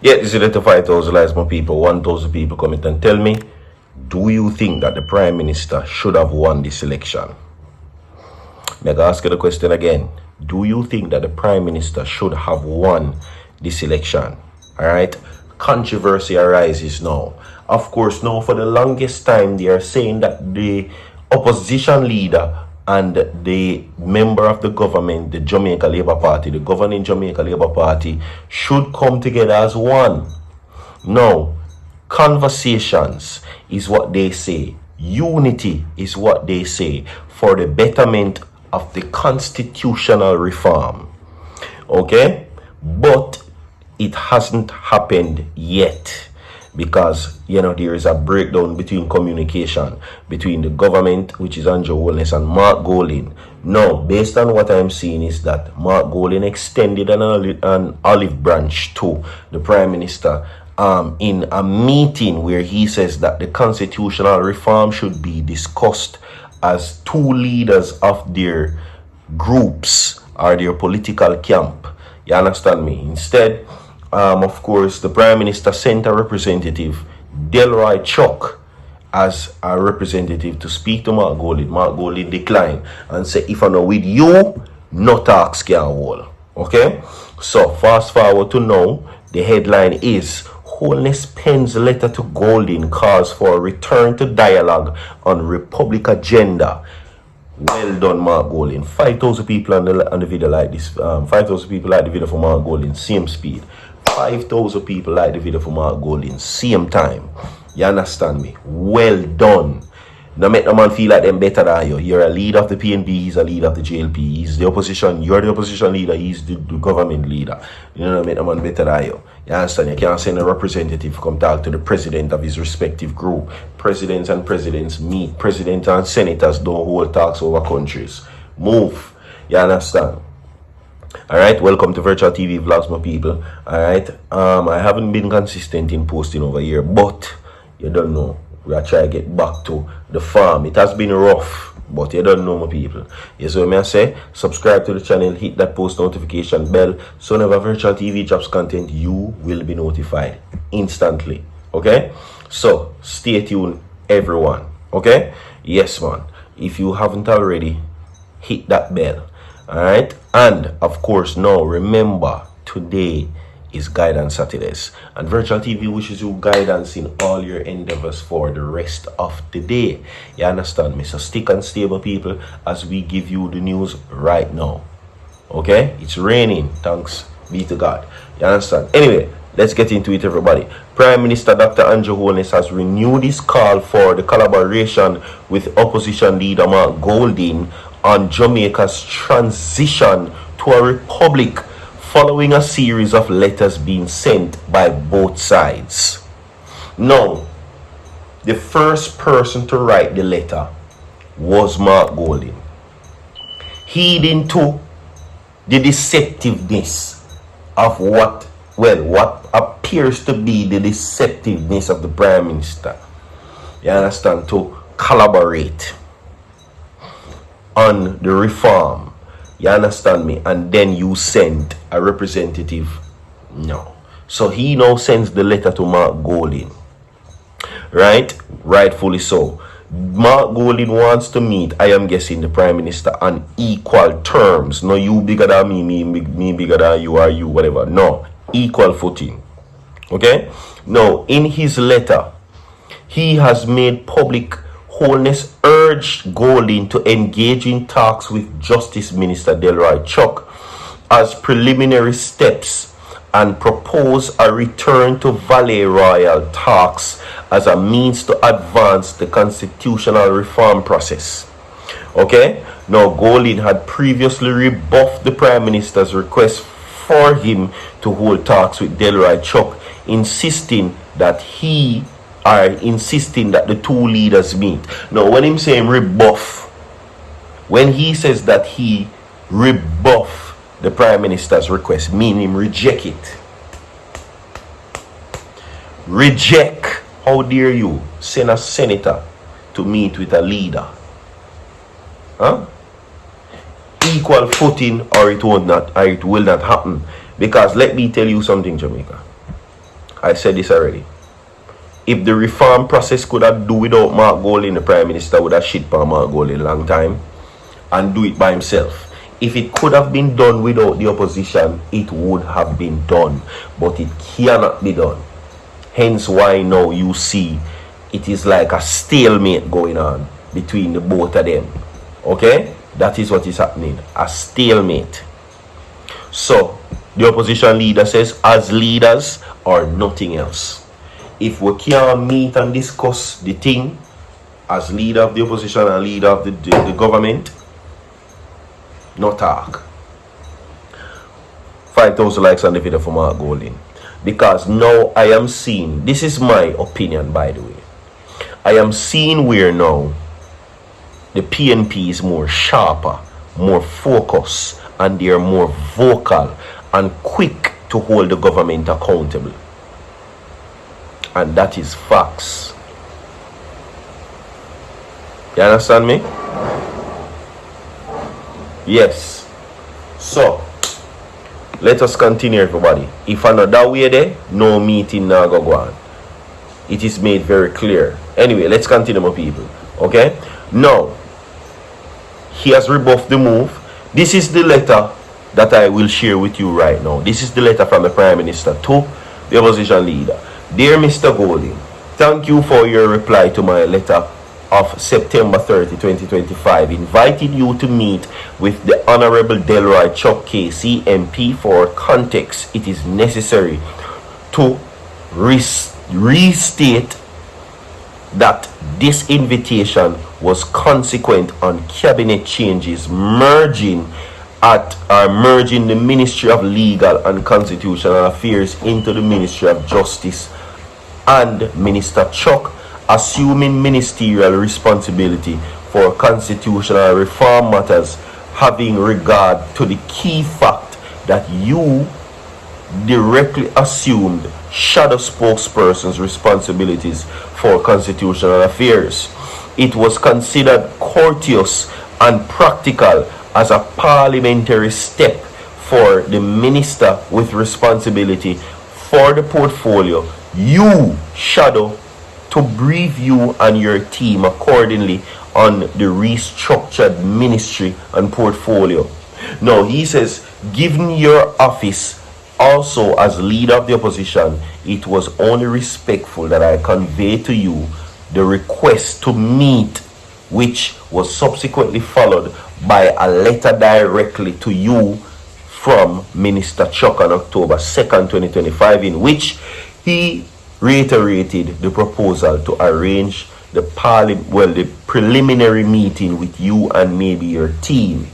Yeah, this is the 5,000 likes, my people. 1,000 people comment and tell me, do you think that the Prime Minister should have won this election? May I ask you the question again? Do you think that the Prime Minister should have won this election? Alright? Controversy arises now. Of course, now for the longest time, they are saying that the opposition leader and the member of the government, the Jamaica Labour Party, the governing Jamaica Labour Party, should come together as one. Now, conversations is what they say. Unity is what they say for the betterment of the constitutional reform. Okay? But it hasn't happened yet. Because, there is a breakdown between communication between the government, which is Andrew HOLNESS, and Mark Golding. Now, based on what I'm seeing is that Mark Golding extended an olive branch to the Prime Minister in a meeting where he says that the constitutional reform should be discussed as two leaders of their groups or their political camp. You understand me? Instead, of course, the Prime Minister sent a representative, Delroy Chuck, as a representative to speak to Mark Golding. Mark Golding declined and said, if I know with you, no talks can hold. Okay? So, fast forward to now, the headline is, HOLNESS pens letter to Golding calls for a return to dialogue on Republic agenda. Well done, Mark Golding. 5,000 people on the video like this. 5,000 people like the video for Mark Golding, same speed. 5,000 people like the video for Mark Golding, same time. You understand me? Well done. Don't make no man feel like them better than you. You're a leader of the PNP, he's a leader of the JLP. He's the opposition, you're the opposition leader, he's the government leader. You know, make no man better than you. You understand? You can't send a representative to come talk to the president of his respective group. Presidents and presidents meet. Presidents and senators don't hold talks over countries. Move. You understand? Alright, welcome to Virtual TV Vlogs, my people. Alright, I haven't been consistent in posting over here, but you don't know, we are trying to get back to the farm. It has been rough, but you don't know, my people. Yes, so may I say, subscribe to the channel, hit that post notification bell, so whenever Virtual TV drops content, you will be notified instantly. Okay, so stay tuned, everyone. Okay, yes, man. If you haven't already, hit that bell. Alright, and of course, now remember, today is Guidance Saturdays, and Virtual TV wishes you guidance in all your endeavors for the rest of the day. You understand me? So stick and stable, people, as we give you the news right now. Okay, it's raining, thanks be to God. You understand? Anyway, let's get into it, everybody. Prime Minister Dr. Andrew HOLNESS has renewed his call for the collaboration with opposition leader Mark Golding on Jamaica's transition to a republic, following a series of letters being sent by both sides. Now, the first person to write the letter was Mark Golding, heeding to the deceptiveness of what appears to be the deceptiveness of the Prime Minister. You understand? To collaborate on the reform. You understand me? And then you send a representative. No. So he now sends the letter to Mark Golding. Right? Rightfully so. Mark Golding wants to meet, I am guessing, the Prime Minister on equal terms. No, you bigger than me bigger than you, or you, whatever. No. Equal footing. Okay? Now, in his letter, he has made public HOLNESS urged Golding to engage in talks with Justice Minister Delroy Chuck as preliminary steps and propose a return to Valley Royal talks as a means to advance the constitutional reform process. Okay? Now, Golding had previously rebuffed the Prime Minister's request for him to hold talks with Delroy Chuck, insisting that the two leaders meet. Now, when him saying rebuff, when he says that he rebuff the Prime Minister's request, meaning him reject it. Reject. How dare you send a senator to meet with a leader? Huh? Equal footing, or it will not happen. Because let me tell you something, Jamaica. I said this already. If the reform process could have do without Mark Golding, the Prime Minister would have shit for Mark Golding a long time and do it by himself. If it could have been done without the opposition, it would have been done. But it cannot be done. Hence why now you see it is like a stalemate going on between the both of them. Okay? That is what is happening. A stalemate. So, the opposition leader says, as leaders or nothing else. If we can't meet and discuss the thing as leader of the opposition and leader of the government, no talk. 5,000 likes on the video for Mark Golding. Because now I am seeing, this is my opinion by the way, I am seeing where now the PNP is more sharper, more focused, and they are more vocal and quick to hold the government accountable. And that is facts. You understand me? Yes. So, let us continue, everybody. If another way there, no meeting now go on. It is made very clear. Anyway, let's continue, my people. Okay? Now, he has rebuffed the move. This is the letter that I will share with you right now. This is the letter from the Prime Minister to the opposition leader. Dear Mr. Golding, thank you for your reply to my letter of September 30, 2025, inviting you to meet with the Honorable Delroy Chuck KC MP. For context, it is necessary to restate that this invitation was consequent on cabinet changes merging the Ministry of Legal and Constitutional Affairs into the Ministry of Justice, and Minister Chuck assuming ministerial responsibility for constitutional reform matters, having regard to the key fact that you directly assumed shadow spokesperson's responsibilities for constitutional affairs. It was considered courteous and practical as a parliamentary step for the minister with responsibility for the portfolio you shadow to brief you and your team accordingly on the restructured ministry and portfolio. Now he says, given your office also as leader of the opposition, it was only respectful that I convey to you the request to meet, which was subsequently followed by a letter directly to you from Minister Chuck on October 2nd, 2025, in which he reiterated the proposal to arrange the preliminary meeting with you and maybe your team.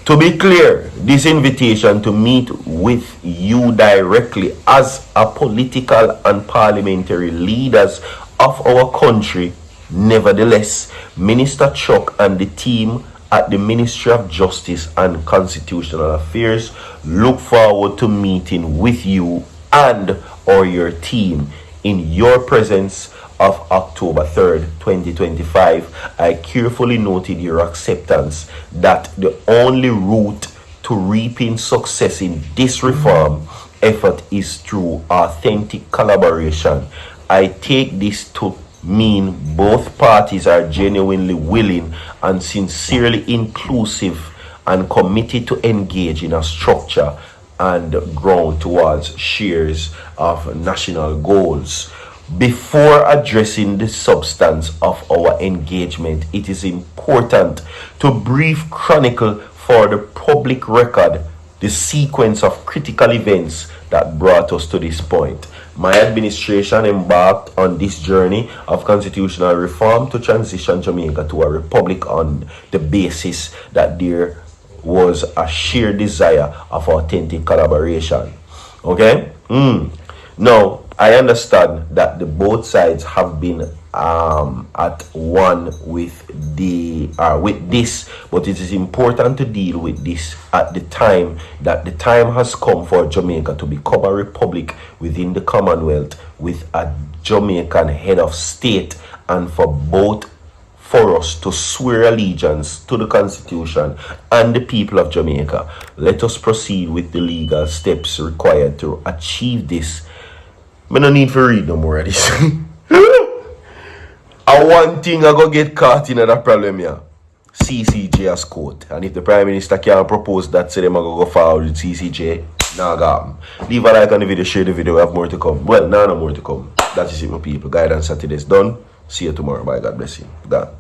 To be clear, this invitation to meet with you directly as a political and parliamentary leaders of our country, nevertheless, Minister Chuck and the team at the Ministry of Justice and Constitutional Affairs look forward to meeting with you and or your team in your presence of October 3rd, 2025. I carefully noted your acceptance that the only route to reaping success in this reform effort is through authentic collaboration. I take this to mean both parties are genuinely willing and sincerely inclusive and committed to engage in a structure and ground towards shares of national goals. Before addressing the substance of our engagement, it is important to brief chronicle for the public record the sequence of critical events that brought us to this point. My administration embarked on this journey of constitutional reform to transition Jamaica to a republic on the basis that there was a sheer desire of authentic collaboration. Okay? Now, I understand that the both sides have been at one with this, but it is important to deal with this at the time that the time has come for Jamaica to become a republic within the Commonwealth with a Jamaican head of state, and for us to swear allegiance to the Constitution and the people of Jamaica. Let us proceed with the legal steps required to achieve this. I no need to read no more of this. And one thing I go get caught in that problem here. CCJ as quote. And if the Prime Minister can't propose that, say them go forward with CCJ, nah got leave a like on the video, share the video, we have more to come. Well, no more to come. That is it, my people. Guidance Saturday is done. See you tomorrow. Bye. God bless you. Gone.